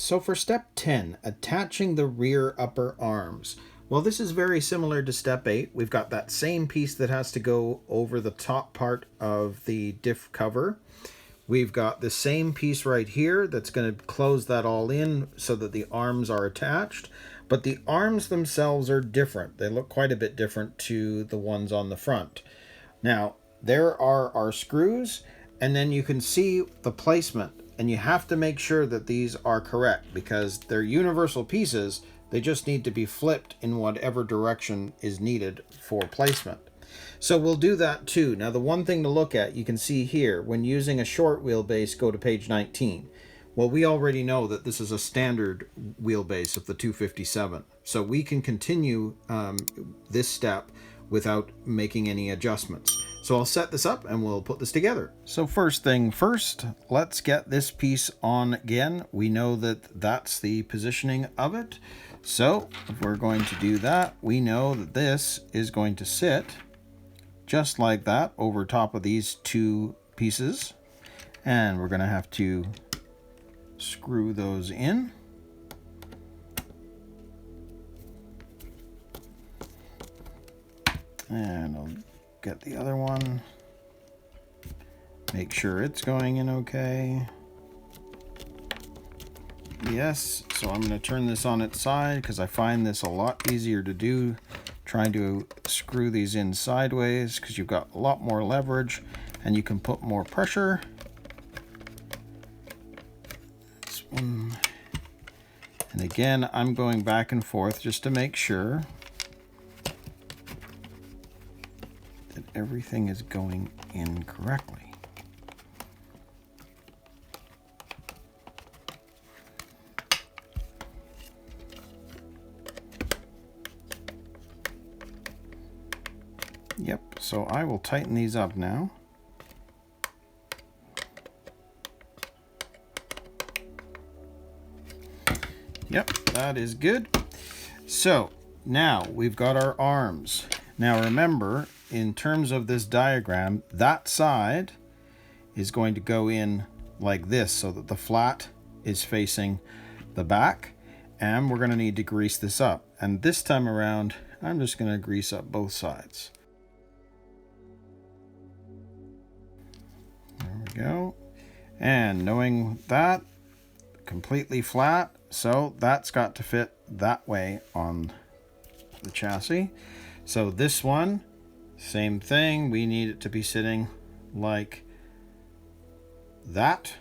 So for step 10, attaching the rear upper arms. Well, this is very similar to step 8. We've got that same piece that has to go over the top part of the diff cover. We've got the same piece right here that's going to close that all in so that the arms are attached. But the arms themselves are different. They look quite a bit different to the ones on the front. Now, there are our screws, and then you can see the placement. And you have to make sure that these are correct because they're universal pieces. They just need to be flipped in whatever direction is needed for placement. So we'll do that too. Now the one thing to look at, you can see here, when using a short wheelbase, go to page 19. Well, we already know that this is a standard wheelbase of the 257. So we can continue this step without making any adjustments. So I'll set this up and we'll put this together. So first thing first, let's get this piece on again. We know that that's the positioning of it. So if we're going to do that, we know that this is going to sit just like that over top of these two pieces. And we're going to have to screw those in. And I'll get the other one. Make sure it's going in okay. Yes, so I'm going to turn this on its side because I find this a lot easier to do trying to screw these in sideways because you've got a lot more leverage and you can put more pressure. This one. And again, I'm going back and forth just to make sure that everything is going in correctly. Yep, so I will tighten these up now. Yep, that is good. So now we've got our arms. Now remember, in terms of this diagram, that side is going to go in like this so that the flat is facing the back, and we're going to need to grease this up. And this time around, I'm just going to grease up both sides. There we go. And knowing that, completely flat, so that's got to fit that way on the chassis. So this one, same thing, we need it to be sitting like that.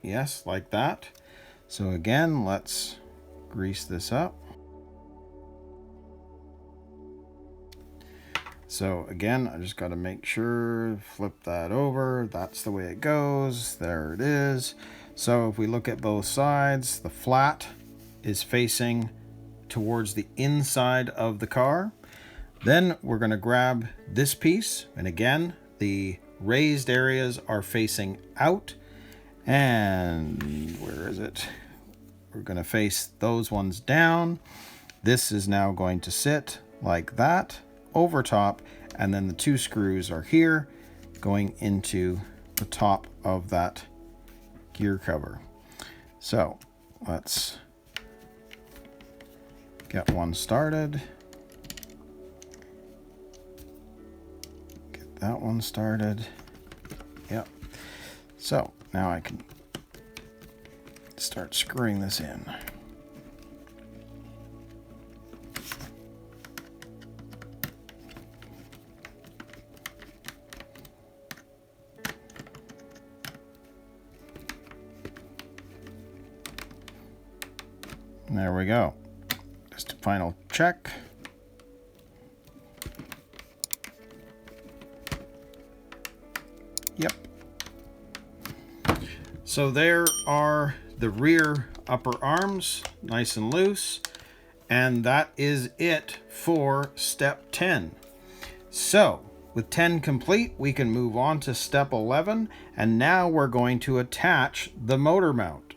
Yes, like that. So again, let's grease this up. So again, I just got to make sure, flip that over. That's the way it goes. There it is. So if we look at both sides, the flat is facing towards the inside of the car. Then we're going to grab this piece. And again, the raised areas are facing out. And where is it? We're going to face those ones down. This is now going to sit like that over top, and then the two screws are here going into the top of that gear cover. So let's get one started. Get that one started. Yep. So now I can start screwing this in. There we go. Just a final check. Yep. So there are the rear upper arms, nice and loose. And that is it for step 10. So with 10 complete, we can move on to step 11. And now we're going to attach the motor mount.